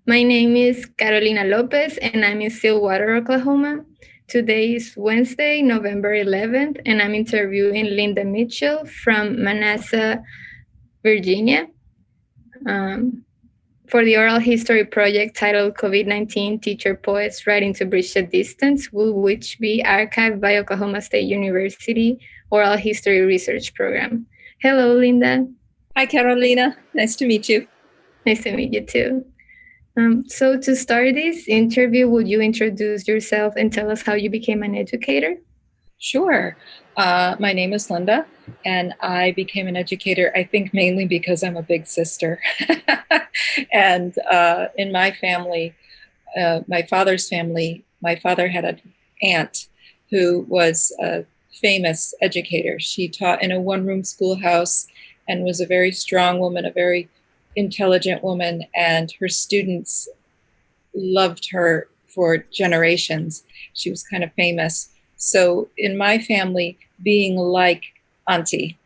My name is Carolina Lopez, and I'm in Stillwater, Oklahoma. Today is Wednesday, November 11th, and I'm interviewing Linda Mitchell from Manassas, Virginia, um, for the oral history project titled COVID-19 Teacher Poets Writing to Bridge the Distance, will which be archived by Oklahoma State University Oral History Research Program. Hello, Linda. Hi, Carolina. Nice to meet you. Nice to meet you too. So to start this interview, would you introduce yourself and tell us how you became an educator? Sure. My name is Linda, and I became an educator, I think, mainly because I'm a big sister. And in my family, my father's family, my father had an aunt who was a famous educator. She taught in a one-room schoolhouse and was a very strong woman, a very intelligent woman, and her students loved her for generations. She was kind of famous. So in my family, being like Auntie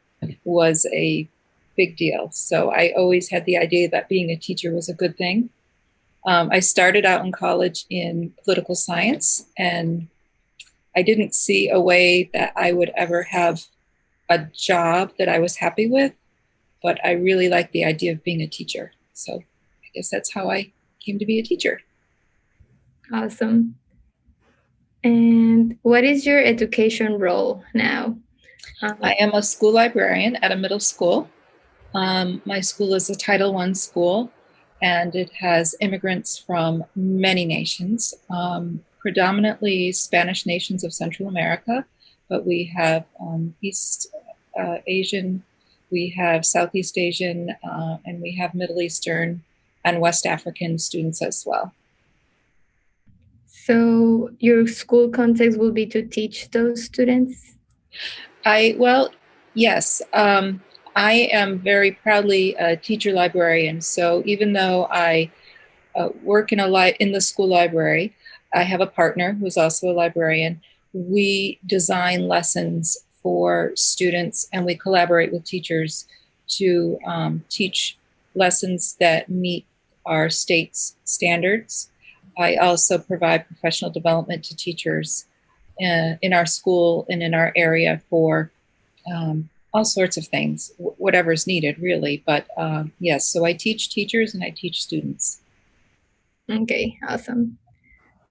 was a big deal. So I always had the idea that being a teacher was a good thing. I started out in college in political science, and I didn't see a way that I would ever have a job that I was happy with, but I really liked the idea of being a teacher. So I guess that's how I came to be a teacher. Awesome. And what is your education role now? I am a school librarian at a middle school. My school is a Title I school, and it has immigrants from many nations, predominantly Spanish nations of Central America, but we have East Asian, we have Southeast Asian, and we have Middle Eastern and West African students as well. So your school context will be to teach those students? Yes. I am very proudly a teacher librarian. So even though I work in the school library, I have a partner who's also a librarian. We design lessons for students, and we collaborate with teachers to teach lessons that meet our state's standards. I also provide professional development to teachers in our school and in our area for all sorts of things, whatever is needed, really. But yes, so I teach teachers and I teach students. Okay, awesome.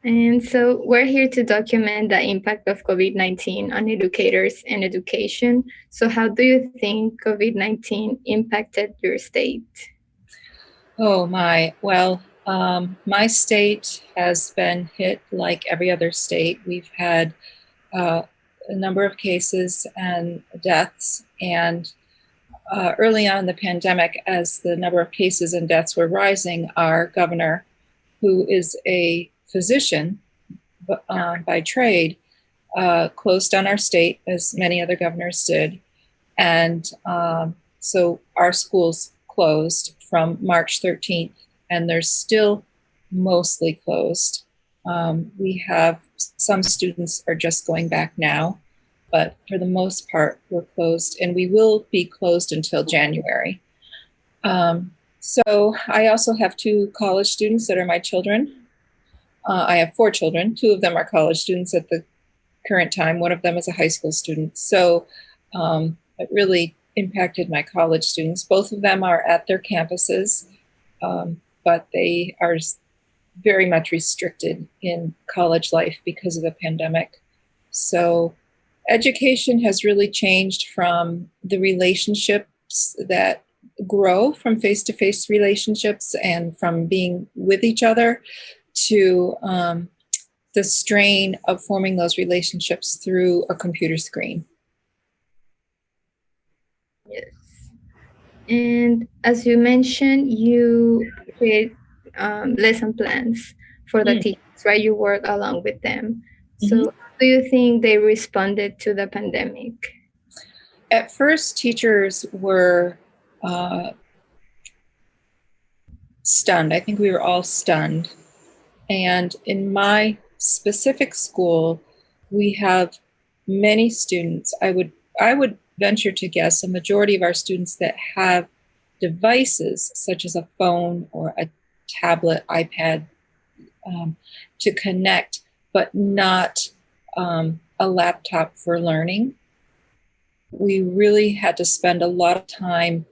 And so we're here to document the impact of COVID-19 on educators and education. So how do you think COVID-19 impacted your state? Oh my, well, my state has been hit like every other state. We've had a number of cases and deaths, and early on in the pandemic, as the number of cases and deaths were rising, our governor, who is a physician by trade, closed down our state, as many other governors did. And so our schools closed from March 13th, and they're still mostly closed. We have some students are just going back now, but for the most part, we're closed, and we will be closed until January. So I also have 2 college students that are my children. I have 4 children. 2 of them are college students at the current time. One of them is a high school student. So it really impacted my college students. Both of them are at their campuses, but they are very much restricted in college life because of the pandemic. So education has really changed from the relationships that grow from face-to-face relationships and from being with each other to the strain of forming those relationships through a computer screen. Yes. And as you mentioned, you create lesson plans for the teachers, right? You work along with them. So how do you think they responded to the pandemic? At first, teachers were stunned. I think we were all stunned. And in my specific school, we have many students. I would venture to guess a majority of our students that have devices such as a phone or a tablet, iPad to connect, but not a laptop for learning. We really had to spend a lot of time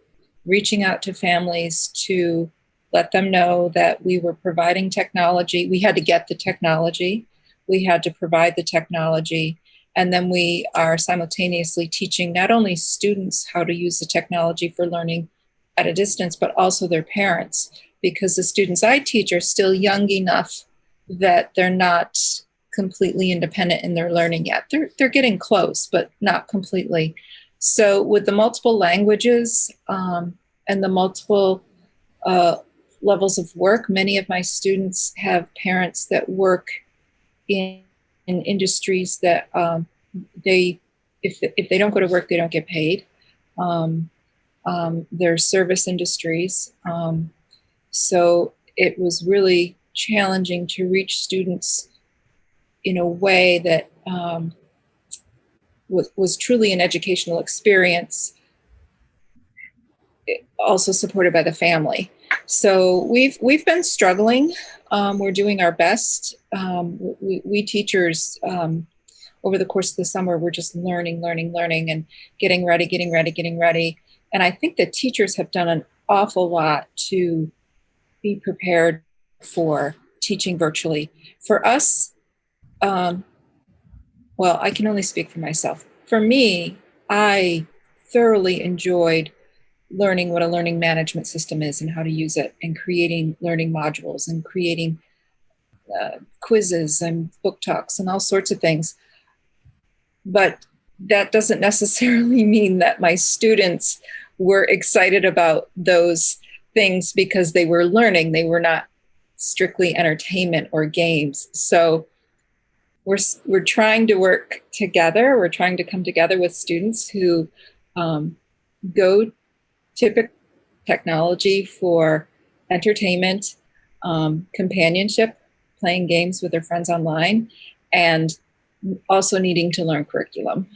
reaching out to families to let them know that we were providing technology. We had to get the technology, we had to provide the technology, and then we are simultaneously teaching not only students how to use the technology for learning at a distance, but also their parents, because the students I teach are still young enough that they're not completely independent in their learning yet. They're getting close, but not completely. So with the multiple languages and the multiple levels of work, many of my students have parents that work in industries that if they don't go to work, they don't get paid. They're service industries. So it was really challenging to reach students in a way that was truly an educational experience, also supported by the family. So we've been struggling. We're doing our best. We teachers, over the course of the summer, we're just learning, and getting ready. And I think that teachers have done an awful lot to be prepared for teaching virtually. For us, well, I can only speak for myself. For me, I thoroughly enjoyed learning what a learning management system is and how to use it, and creating learning modules and creating quizzes and book talks and all sorts of things. But that doesn't necessarily mean that my students were excited about those things because they were learning. They were not strictly entertainment or games. So we're trying to work together. We're trying to come together with students who go to technology for entertainment, companionship, playing games with their friends online, and also needing to learn curriculum.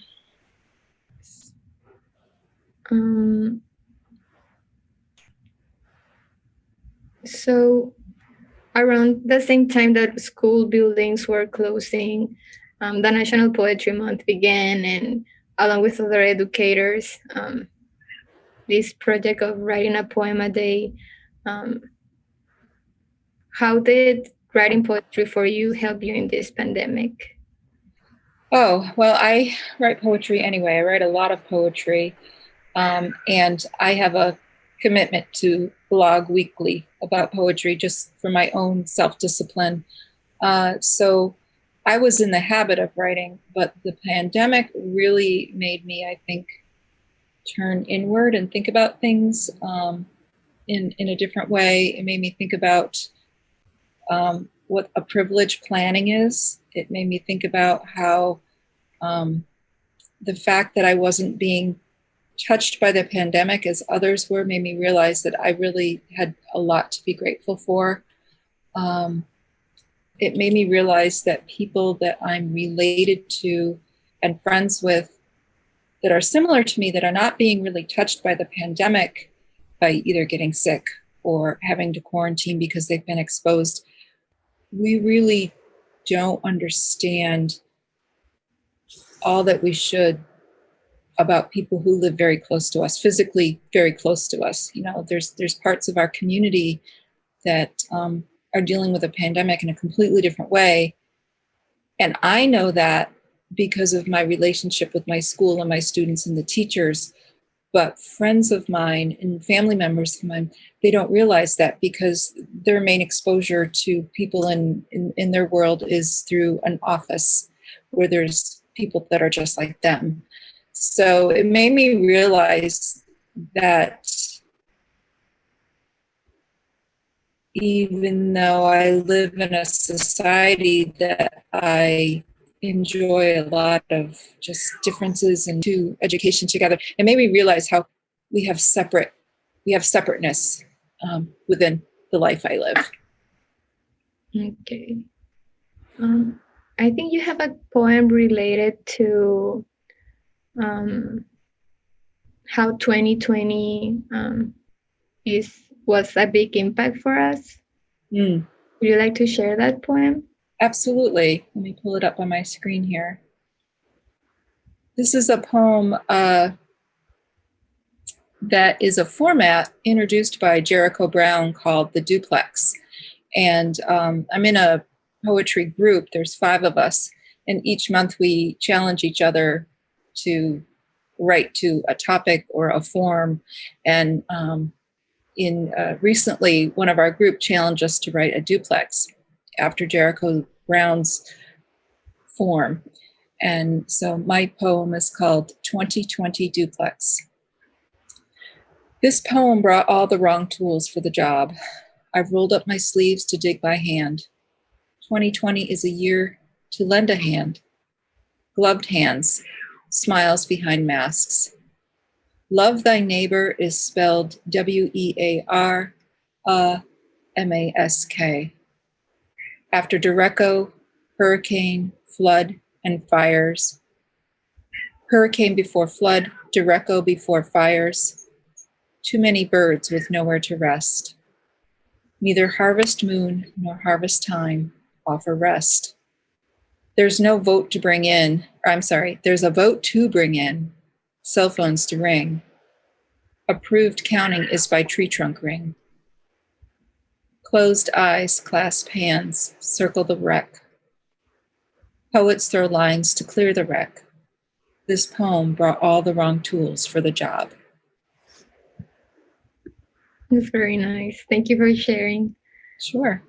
So around the same time that school buildings were closing, the National Poetry Month began, and along with other educators, this project of writing a poem a day. How did writing poetry for you help you in this pandemic? Oh, well, I write poetry anyway. I write a lot of poetry. And I have a commitment to blog weekly about poetry just for my own self-discipline. So I was in the habit of writing, but the pandemic really made me, I think, turn inward and think about things in a different way. It made me think about what a privilege planning is. It made me think about how the fact that I wasn't being touched by the pandemic as others were made me realize that I really had a lot to be grateful for. It made me realize that people that I'm related to and friends with that are similar to me, that are not being really touched by the pandemic, by either getting sick or having to quarantine because they've been exposed, we really don't understand all that we should about people who live very close to us, physically very close to us. You know, there's parts of our community that are dealing with a pandemic in a completely different way. And I know that because of my relationship with my school and my students and the teachers. But friends of mine and family members of mine, they don't realize that because their main exposure to people in their world is through an office where there's people that are just like them. So it made me realize that even though I live in a society that I enjoy a lot of just differences and to education together, it made me realize how we have separateness within the life I live. Okay. I think you have a poem related to how 2020 was a big impact for us. Mm. Would you like to share that poem? Absolutely. Let me pull it up on my screen here. This is a poem that is a format introduced by Jericho Brown called The Duplex. And I'm in a poetry group. There's 5 of us. And each month we challenge each other to write to a topic or a form. And recently, one of our group challenged us to write a duplex after Jericho Brown's form. And so my poem is called 2020 Duplex. This poem brought all the wrong tools for the job. I've rolled up my sleeves to dig by hand. 2020 is a year to lend a hand. Gloved hands, smiles behind masks. Love thy neighbor is spelled WEAR-MASK. After derecho, hurricane, flood, and fires. Hurricane before flood, derecho before fires. Too many birds with nowhere to rest. Neither harvest moon nor harvest time offer rest. There's no vote to bring in, there's a vote to bring in, cell phones to ring. Approved counting is by tree trunk ring. Closed eyes clasp hands, circle the wreck. Poets throw lines to clear the wreck. This poem brought all the wrong tools for the job. It's very nice. Thank you for sharing. Sure.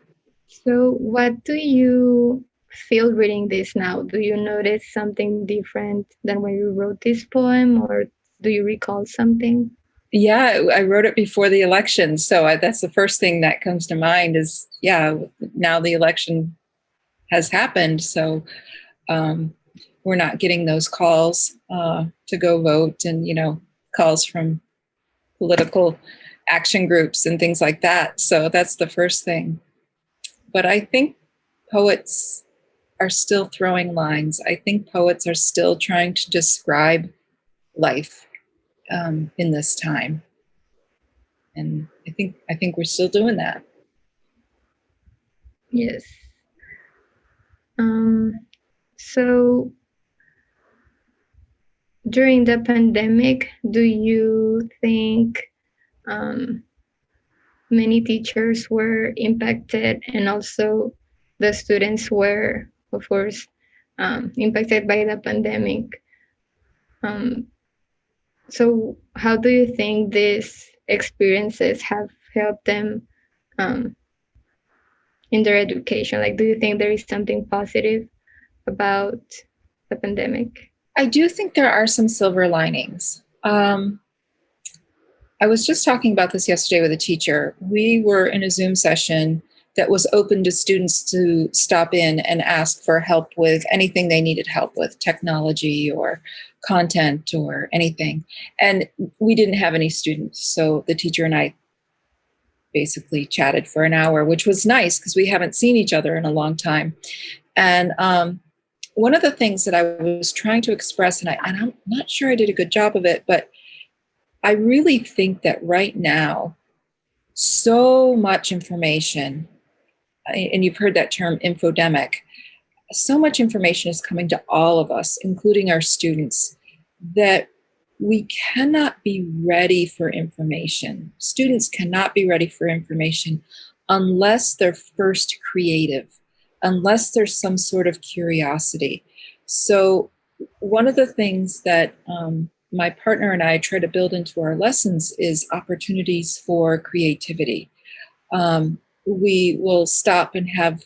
So, what do you feel reading this now? Do you notice something different than when you wrote this poem, or do you recall something? Yeah, I wrote it before the election. So that's the first thing that comes to mind is, now the election has happened. So we're not getting those calls to go vote and, calls from political action groups and things like that. So that's the first thing. But I think poets are still throwing lines. I think poets are still trying to describe life in this time. And I think we're still doing that. Yes. So during the pandemic, do you think many teachers were impacted, and also the students were, of course, impacted by the pandemic? So how do you think these experiences have helped them in their education? Like, do you think there is something positive about the pandemic? I do think there are some silver linings. I was just talking about this yesterday with a teacher. We were in a Zoom session that was open to students to stop in and ask for help with anything they needed help with, technology or content or anything. And we didn't have any students. So the teacher and I basically chatted for an hour, which was nice because we haven't seen each other in a long time. And one of the things that I was trying to express, and I'm not sure I did a good job of it, but I really think that right now, so much information, and you've heard that term infodemic, so much information is coming to all of us, including our students, that we cannot be ready for information. Students cannot be ready for information unless they're first creative, unless there's some sort of curiosity. So one of the things that my partner and I try to build into our lessons is opportunities for creativity. We will stop and have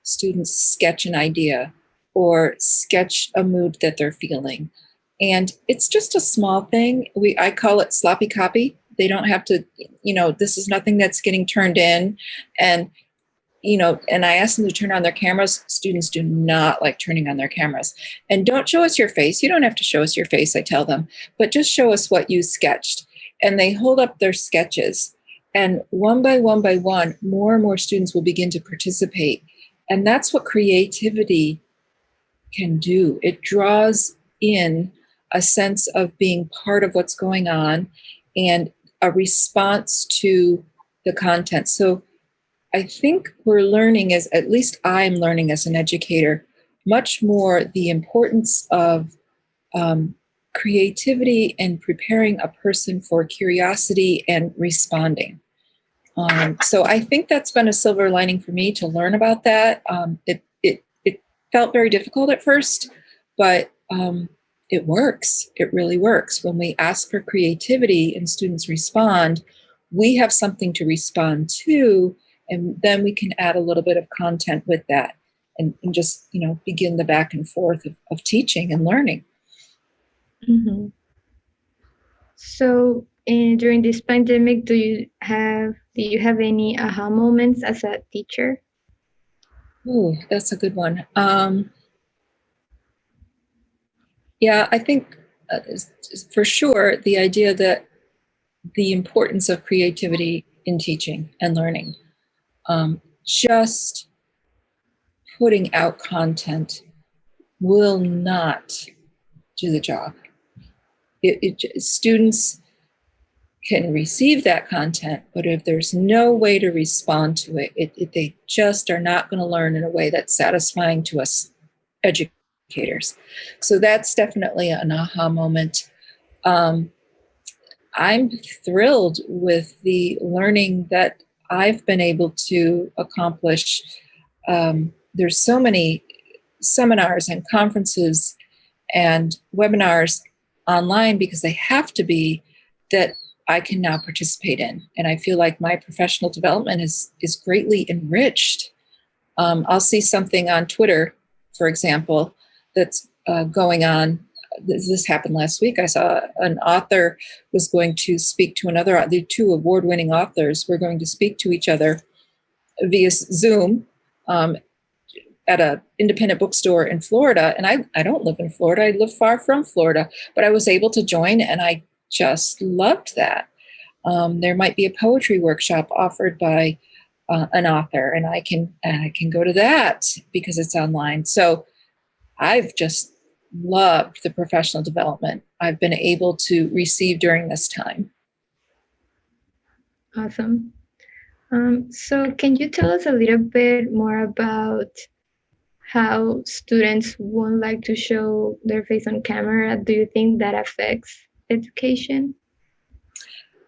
students sketch an idea or sketch a mood that they're feeling. And it's just a small thing. I call it sloppy copy. They don't have to, this is nothing that's getting turned in. And and I ask them to turn on their cameras. Students do not like turning on their cameras. And don't show us your face. You don't have to show us your face, I tell them, but just show us what you sketched. And they hold up their sketches. And one by one, more and more students will begin to participate. And that's what creativity can do. It draws in a sense of being part of what's going on and a response to the content. So I think we're learning, as at least I'm learning as an educator, much more the importance of creativity and preparing a person for curiosity and responding. So I think that's been a silver lining for me to learn about that. It felt very difficult at first, but it works. It really works. When we ask for creativity and students respond, we have something to respond to, and then we can add a little bit of content with that, and just begin the back and forth of teaching and learning. Mm-hmm. So, during this pandemic, do you have any aha moments as a teacher? Ooh, that's a good one. Yeah, I think for sure the idea that the importance of creativity in teaching and learning. Just putting out content will not do the job. Students can receive that content, but if there's no way to respond to it, they just are not going to learn in a way that's satisfying to us educators. So that's definitely an aha moment. I'm thrilled with the learning that I've been able to accomplish. There's so many seminars and conferences and webinars online, because they have to be, that I can now participate in. And I feel like my professional development is greatly enriched. I'll see something on Twitter, for example, that's going on. This happened last week. I saw an author was going to speak to another. The two award-winning authors were going to speak to each other via Zoom at an independent bookstore in Florida. And I don't live in Florida. I live far from Florida, but I was able to join, and I just loved that. There might be a poetry workshop offered by an author, and I can go to that because it's online. So I've just loved the professional development I've been able to receive during this time. Awesome. So can you tell us a little bit more about how students won't like to show their face on camera? Do you think that affects education?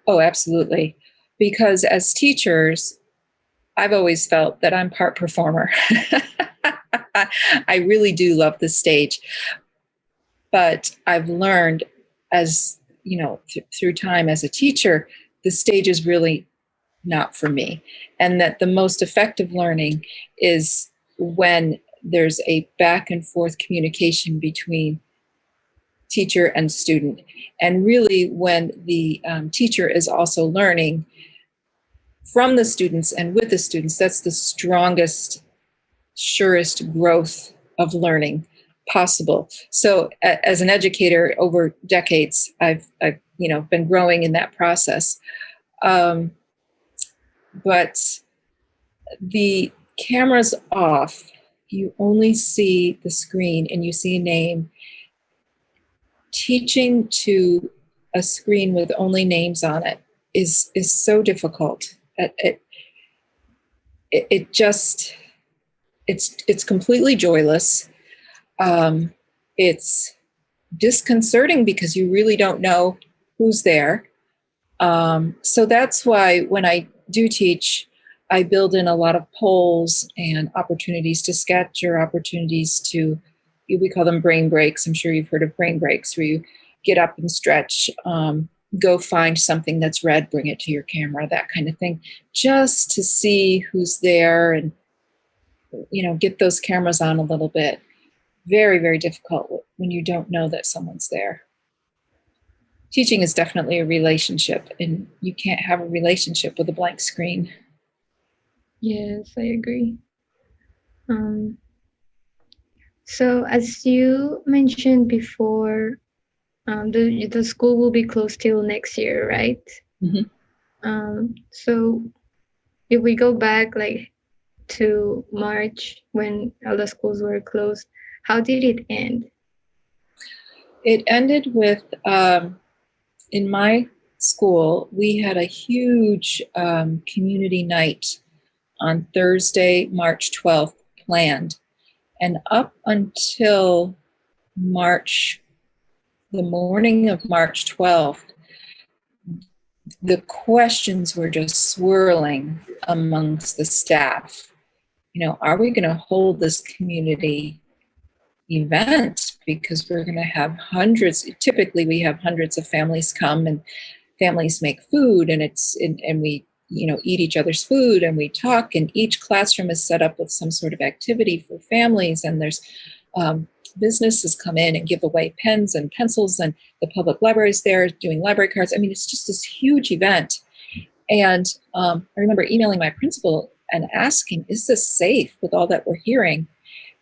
Oh, absolutely. Because as teachers, I've always felt that I'm part performer. I really do love the stage. But I've learned, as through time as a teacher, the stage is really not for me. And that the most effective learning is when there's a back and forth communication between teacher and student. And really when the teacher is also learning from the students and with the students. That's the strongest, surest growth of learning possible. So as an educator over decades, I've been growing in that process. But the camera's off, you only see the screen and you see a name. Teaching to a screen with only names on it is so difficult. It just, it's completely joyless. It's disconcerting because you really don't know who's there. So that's why when I do teach, I build in a lot of polls and opportunities to sketch, or opportunities to, we call them brain breaks. I'm sure you've heard of brain breaks, where you get up and stretch, go find something that's red, bring it to your camera, that kind of thing, just to see who's there and, get those cameras on a little bit. Very, very difficult when you don't know that someone's there. Teaching is definitely a relationship, and you can't have a relationship with a blank screen. Yes, I agree. So as you mentioned before, the school will be closed till next year, right? Mm-hmm. So if we go back to March, when all the schools were closed, how did it end? It ended with, in my school, we had a huge community night on Thursday, March 12th, planned. And up until the morning of March 12th, the questions were just swirling amongst the staff. Are we going to hold this community event? Because we're going to have typically we have hundreds of families come, and families make food, and we eat each other's food, and we talk, and each classroom is set up with some sort of activity for families, and there's businesses come in and give away pens and pencils, and the public library is there doing library cards. I mean, it's just this huge event. And I remember emailing my principal and asking, is this safe with all that we're hearing?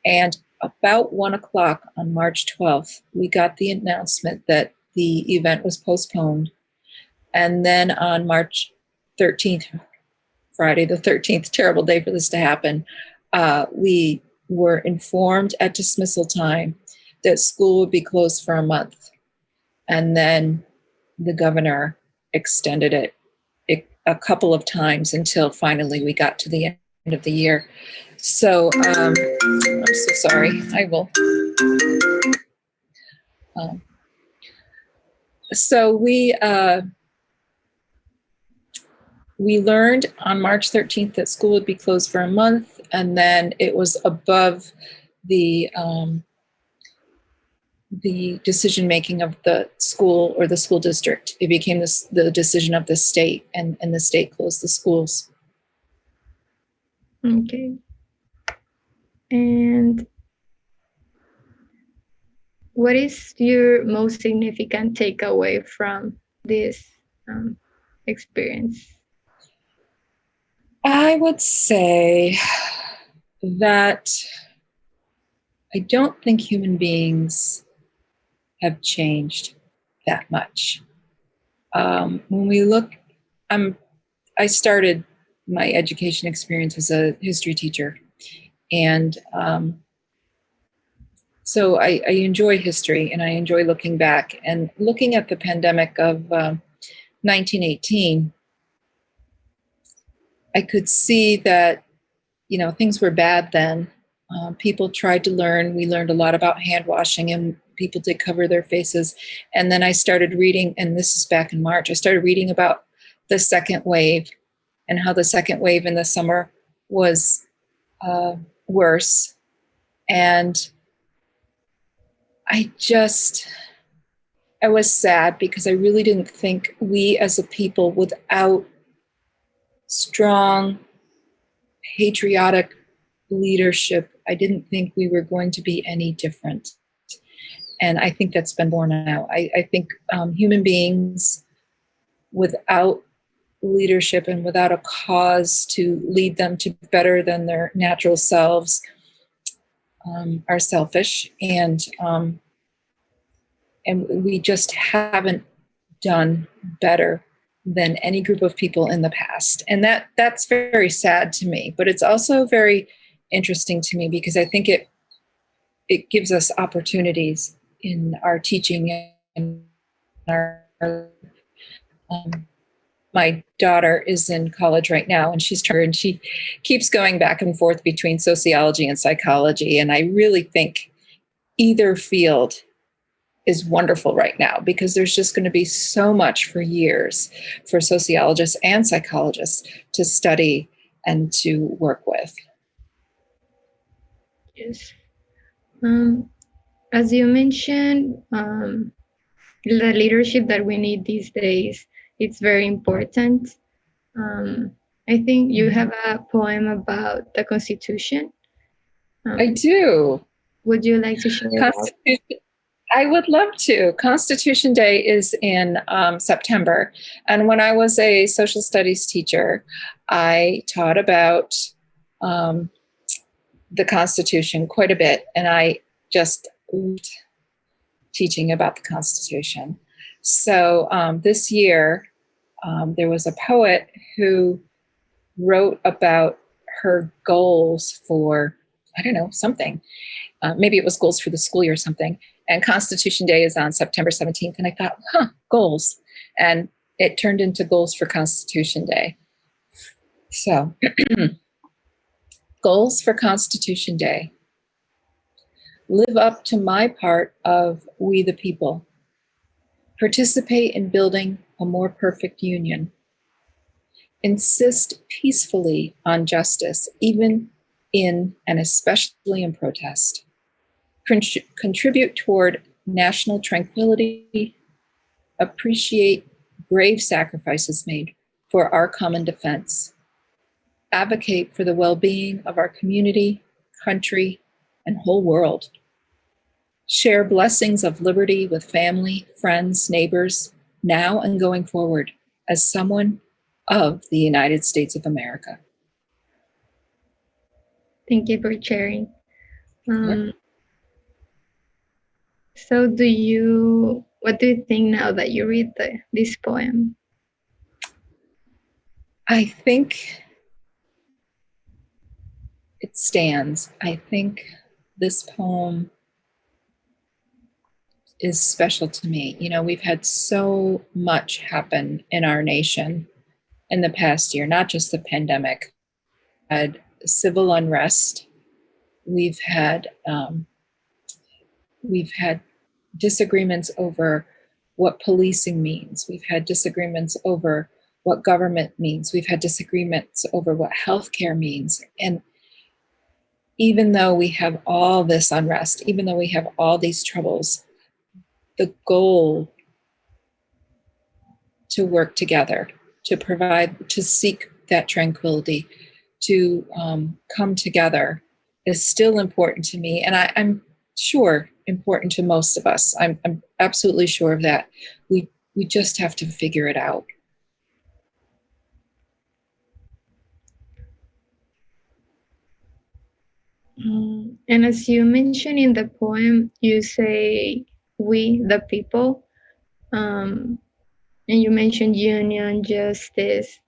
And about 1:00 on March 12th, we got the announcement that the event was postponed. And then on March 13th, Friday the 13th, terrible day for this to happen, we were informed at dismissal time that school would be closed for a month. And then the governor extended it a couple of times until finally we got to the end of the year. So I'm so sorry. I will. So we learned on March 13th that school would be closed for a month, and then it was above the decision-making of the school or the school district. It became the decision of the state, and the state closed the schools. Okay. And what is your most significant takeaway from this experience? I would say that I don't think human beings have changed that much. When we look, I started my education experience as a history teacher, and so I enjoy history, and I enjoy looking back and looking at the pandemic of 1918. I could see that, things were bad then. People tried to learn. We learned a lot about hand washing, and people did cover their faces. And then I started reading, and this is back in March, I started reading about the second wave and how the second wave in the summer was worse. And I was sad because I really didn't think we as a people, without strong, patriotic leadership, I didn't think we were going to be any different. And I think that's been borne out. I think human beings without leadership and without a cause to lead them to better than their natural selves are selfish, and we just haven't done better than any group of people in the past. And that's very sad to me, but it's also very interesting to me because I think it gives us opportunities in our teaching and our my daughter is in college right now, and she keeps going back and forth between sociology and psychology. And I really think either field is wonderful right now because there's just going to be so much for years for sociologists and psychologists to study and to work with. Yes. As you mentioned, the leadership that we need these days, it's very important. I think you have a poem about the Constitution. I do. Would you like to share it? I would love to. Constitution Day is in September. And when I was a social studies teacher, I taught about the Constitution quite a bit. And I just loved teaching about the Constitution. So this year, there was a poet who wrote about her goals for, I don't know, something. Maybe it was goals for the school year or something. And Constitution Day is on September 17th. And I thought, goals. And it turned into goals for Constitution Day. So Goals for Constitution Day. Live up to my part of we the people. Participate in building a more perfect union. Insist peacefully on justice, even in and especially in protest. Contribute toward national tranquility. Appreciate brave sacrifices made for our common defense. Advocate for the well-being of our community, country, and whole world. Share blessings of liberty with family, friends, neighbors, now and going forward, as someone of the United States of America. Thank you for sharing. Sure. So what do you think now that you read this poem? I think it stands. I think this poem is special to me. You know, we've had so much happen in our nation in the past year, not just the pandemic. We've had civil unrest. We've had disagreements over what policing means. We've had disagreements over what government means. We've had disagreements over what healthcare means. And even though we have all this unrest, even though we have all these troubles, the goal to work together, to provide, to seek that tranquility, to come together is still important to me. And I'm sure important to most of us. I'm absolutely sure of that. We just have to figure it out. And as you mentioned in the poem, you say we the people, and you mentioned union, justice.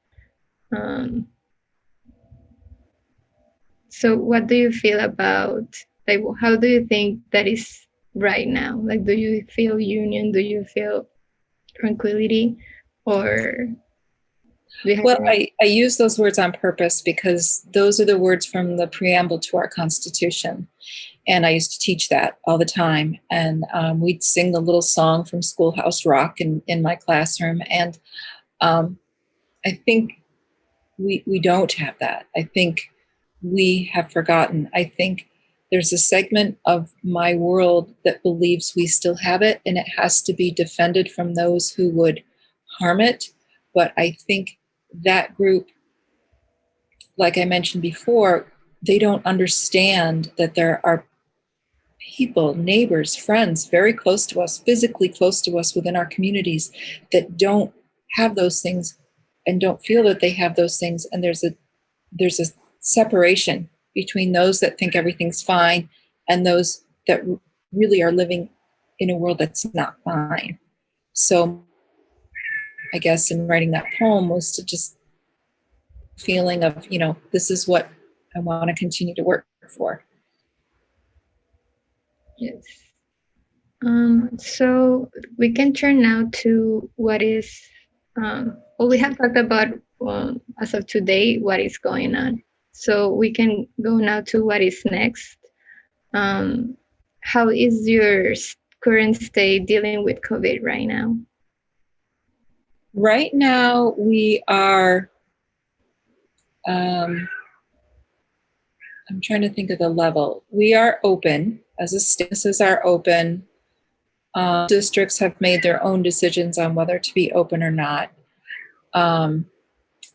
So what do you feel about, like, how do you think that is right now? Like, do you feel union? Do you feel tranquility? Or well, I use those words on purpose because those are the words from the preamble to our Constitution. And I used to teach that all the time. And we'd sing the little song from Schoolhouse Rock in my classroom. And I think we don't have that. I think we have forgotten. I think there's a segment of my world that believes we still have it, and it has to be defended from those who would harm it. But I think that group, like I mentioned before, they don't understand that there are people, neighbors, friends very close to us, physically close to us within our communities that don't have those things and don't feel that they have those things. And there's a separation between those that think everything's fine and those that really are living in a world that's not fine. So I guess in writing that poem was to just feeling of, you know, this is what I want to continue to work for. Yes. So we can turn now to what is, well, we have talked about as of today, what is going on. So we can go now to what is next. How is your current state dealing with COVID right now? Right now, we are, I'm trying to think of the level. We are open as a state. Businesses are open. Districts have made their own decisions on whether to be open or not.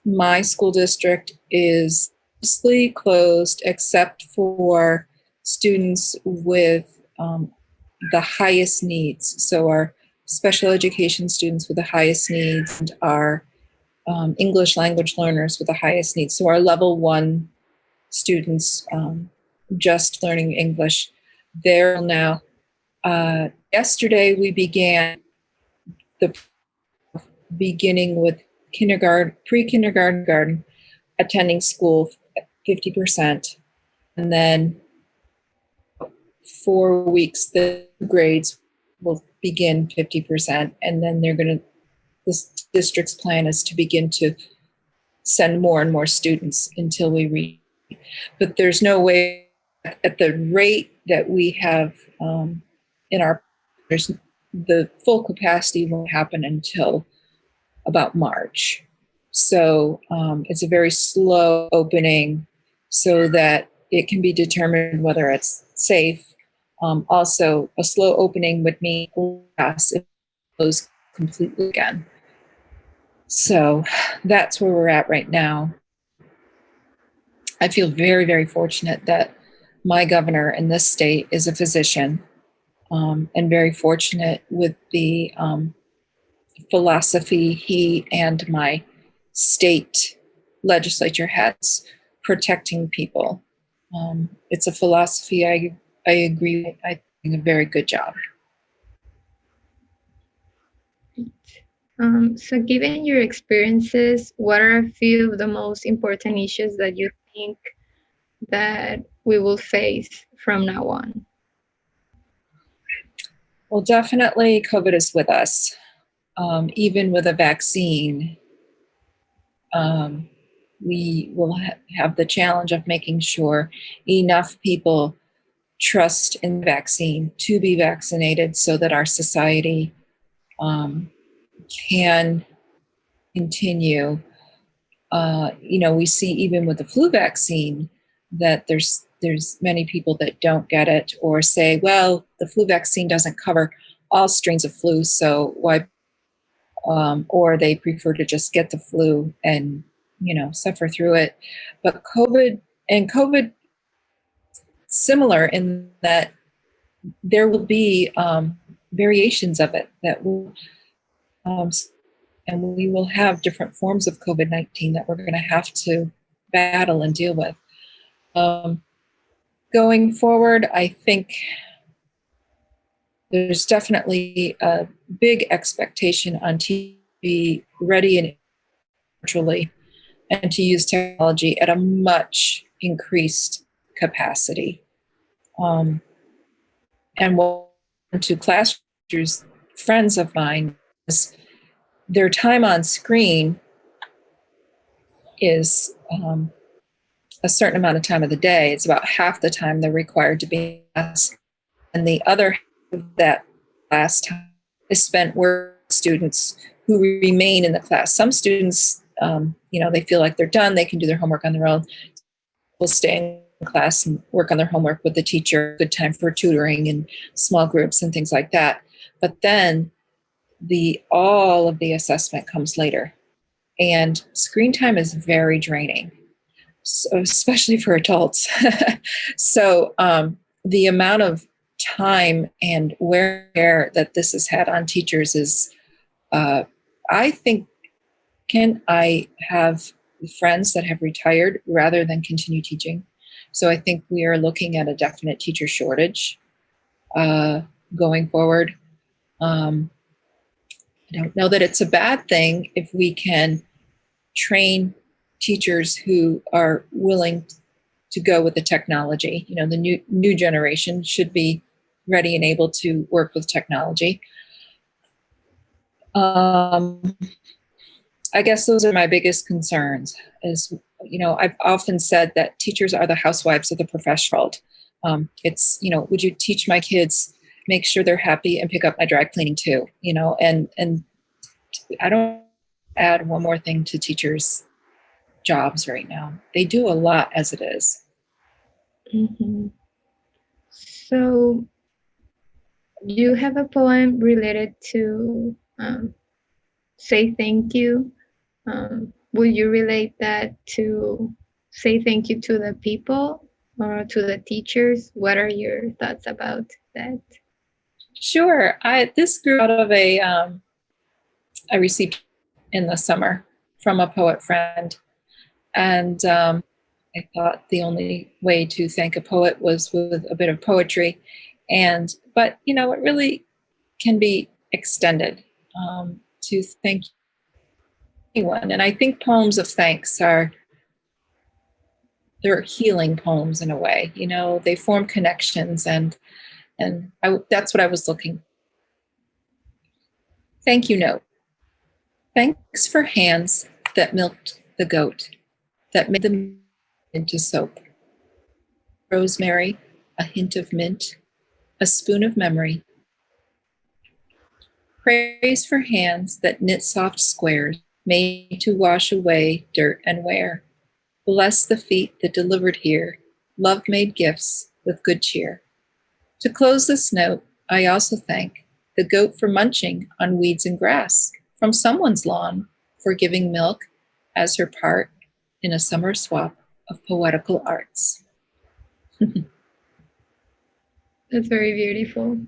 My school district is mostly closed except for students with the highest needs. So our special education students with the highest needs and our English language learners with the highest needs. So our level 1 students just learning English, they're now, yesterday we began the beginning with pre-kindergarten attending school 50%. And then 4 weeks, the grades will begin 50%. And then this district's plan is to begin to send more and more students until we reach but there's no way at the rate that we have in our, there's the full capacity won't happen until about March. So it's a very slow opening so that it can be determined whether it's safe. Also, a slow opening would mean class if it goes completely again. So that's where we're at right now. I feel very, very fortunate that my governor in this state is a physician, and very fortunate with the philosophy he and my state legislature has protecting people. It's a philosophy I agree with. I think a very good job. So given your experiences, what are a few of the most important issues that you think that we will face from now on? Well, definitely COVID is with us. Even with a vaccine, we will have the challenge of making sure enough people trust in the vaccine to be vaccinated so that our society can continue. We see even with the flu vaccine that there's many people that don't get it or say, well, the flu vaccine doesn't cover all strains of flu, so why? Or they prefer to just get the flu and suffer through it. But COVID similar in that there will be variations of it that will and we will have different forms of COVID-19 that we're going to have to battle and deal with. Going forward, I think there's definitely a big expectation on to be ready and virtually and to use technology at a much increased capacity. And one to class teachers, friends of mine, their time on screen is a certain amount of time of the day. It's about half the time they're required to be in class. And the other half of that class time is spent with students who remain in the class. Some students, they feel like they're done. They can do their homework on their own. Will stay in class and work on their homework with the teacher. Good time for tutoring and small groups and things like that. But then all of the assessment comes later. And screen time is very draining, so, especially for adults. So the amount of time and wear that this has had on teachers is, I think, I have friends that have retired rather than continue teaching. So I think we are looking at a definite teacher shortage going forward. I don't know that it's a bad thing if we can train teachers who are willing to go with the technology. The new generation should be ready and able to work with technology. I guess those are my biggest concerns. I've often said that teachers are the housewives of the professional world. It's, would you teach my kids, make sure they're happy and pick up my dry cleaning too, and I don't add one more thing to teachers' jobs right now. They do a lot as it is. Mm-hmm. So you have a poem related to say thank you. Will you relate that to say thank you to the people or to the teachers? What are your thoughts about that? Sure. This grew out of I received in the summer from a poet friend. And I thought the only way to thank a poet was with a bit of poetry. But it really can be extended to thank anyone. And I think poems of thanks they're healing poems in a way. They form connections, and that's what I was looking. Thank you note. Thanks for hands that milked the goat, that made the into soap. Rosemary, a hint of mint, a spoon of memory. Praise for hands that knit soft squares, made to wash away dirt and wear. Bless the feet that delivered here, love-made gifts with good cheer. To close this note, I also thank the goat for munching on weeds and grass from someone's lawn, for giving milk as her part in a summer swap of poetical arts. That's very beautiful.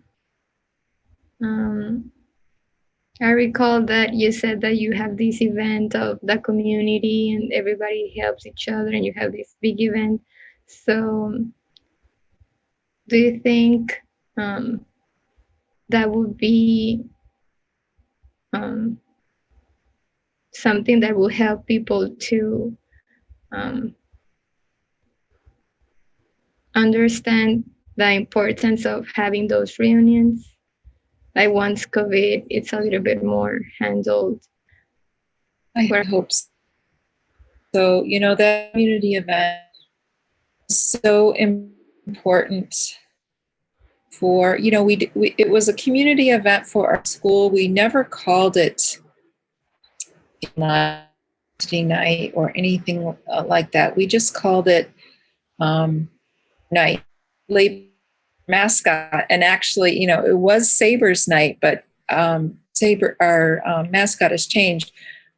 I recall that you said that you have this event of the community and everybody helps each other and you have this big event. So do you think that would be something that will help people to understand the importance of having those reunions? Like once COVID, it's a little bit more handled. I hope so. So, that community event is so important for, it was a community event for our school. We never called it night or anything like that. We just called it night, late mascot. And actually, it was Saber's night, but Saber, our mascot, has changed.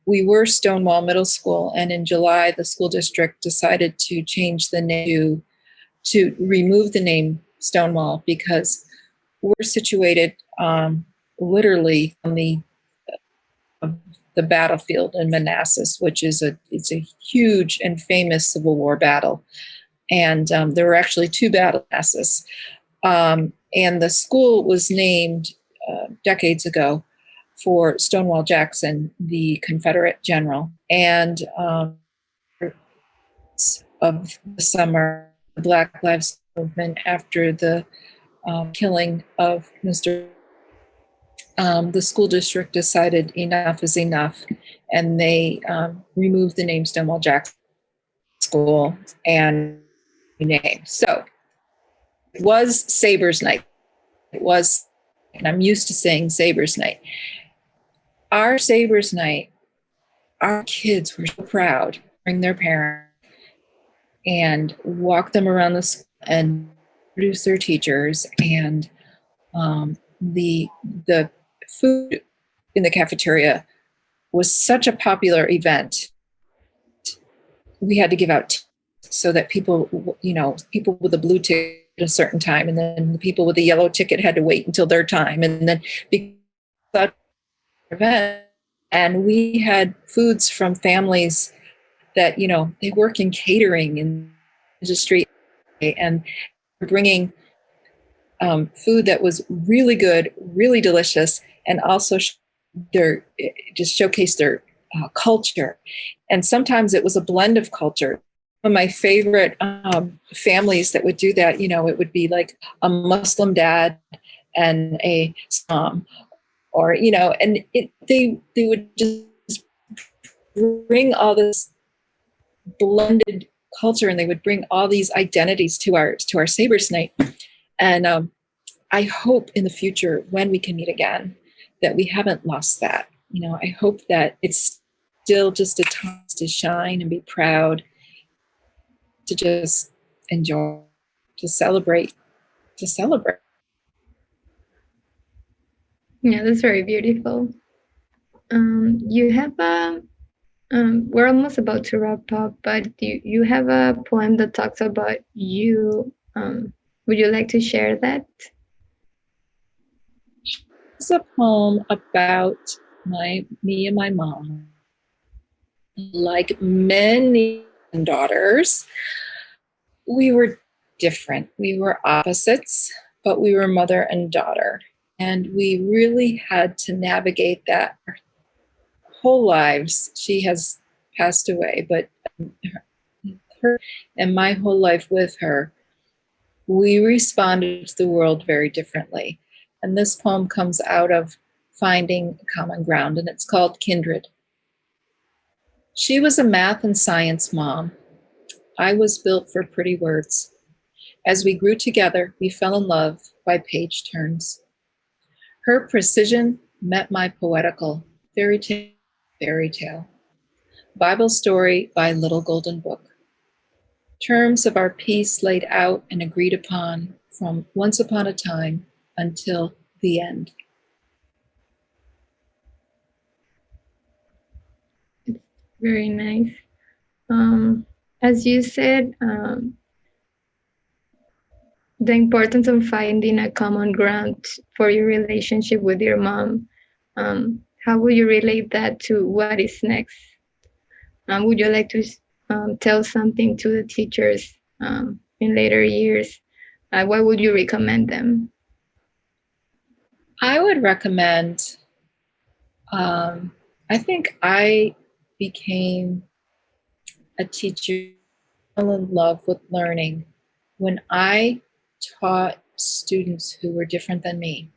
We were Stonewall Middle School, and in July, the school district decided to change the name, to remove the name Stonewall, because we're situated literally on the battlefield in Manassas, which is it's a huge and famous Civil War battle. And there were actually two battle Manassas. And the school was named decades ago for Stonewall Jackson, the Confederate general. And of the summer, the Black Lives Movement, after the killing of Mr. The school district decided enough is enough, and they removed the name Stonewall Jackson School and name. So it was Saber's night. It was, and I'm used to saying Saber's night. Our Saber's night, our kids were so proud to bring their parents and walk them around the school and introduce their teachers. And the food in the cafeteria was such a popular event. We had to give out so that people with a blue ticket at a certain time, and then the people with the yellow ticket had to wait until their time. And then because event, and we had foods from families that, they work in catering in the industry, and bringing food that was really good, really delicious, and also just showcase their culture. And sometimes it was a blend of culture. One of my favorite families that would do that, it would be like a Muslim dad and a Islam, or, and they would just bring all this blended culture, and they would bring all these identities to our Sabres night. And I hope in the future, when we can meet again, that we haven't lost that. I hope that it's still just a time to shine and be proud, to just enjoy, to celebrate. Yeah, that's very beautiful. You have we're almost about to wrap up, but you have a poem that talks about you. Would you like to share that? It's a poem about me and my mom. Like many daughters, we were different. We were opposites, but we were mother and daughter. And we really had to navigate that our whole lives. She has passed away, but her and my whole life with her, we responded to the world very differently. And this poem comes out of finding common ground, and it's called Kindred. She was a math and science mom, I was built for pretty words. As we grew together, we fell in love by page turns. Her precision met my poetical fairy tale, Bible story by Little Golden Book. Terms of our peace laid out and agreed upon from once upon a time until the end. It's very nice. As you said, the importance of finding a common ground for your relationship with your mom. How would you relate that to what is next? Would you like to tell something to the teachers in later years? What would you recommend them? I would recommend, I think I became a teacher, fell in love with learning when I taught students who were different than me.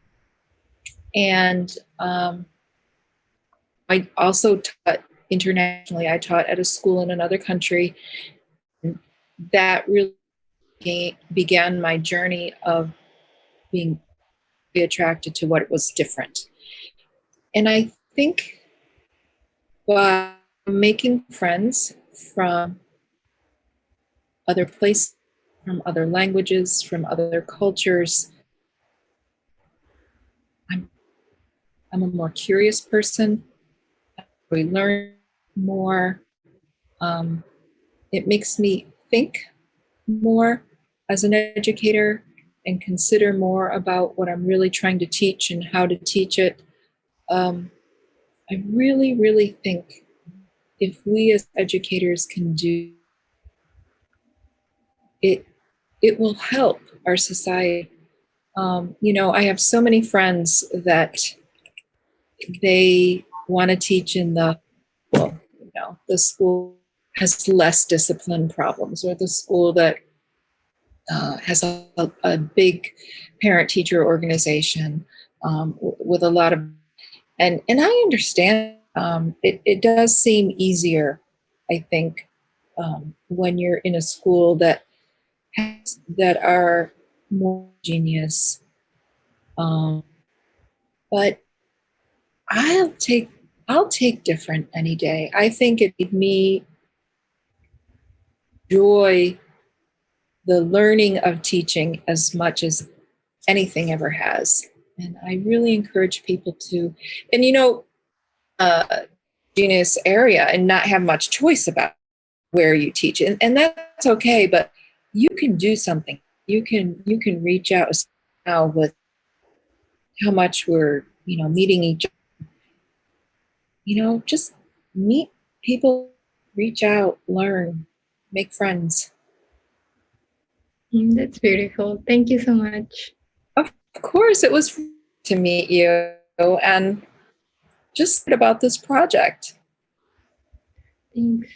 And I also taught internationally. I taught at a school in another country. That really began my journey of being attracted to what was different. And I think by making friends from other places, from other languages, from other cultures, I'm a more curious person. We learn more. It makes me think more as an educator and consider more about what I'm really trying to teach and how to teach it. I really, really think if we as educators can do it, it will help our society. I have so many friends that they want to teach in the school has less discipline problems, or the school that has a big parent-teacher organization with a lot of, and I understand. It does seem easier, I think, when you're in a school that are more genius. But I'll take different any day. I think it made me enjoy the learning of teaching as much as anything ever has. And I really encourage people to, and genius area and not have much choice about where you teach. And that's okay, but you can do something. You can reach out now with how much we're, meeting each other. Just meet people, reach out, learn, make friends. That's beautiful. Thank you so much. Of course, it was to meet you and just about this project. Thanks.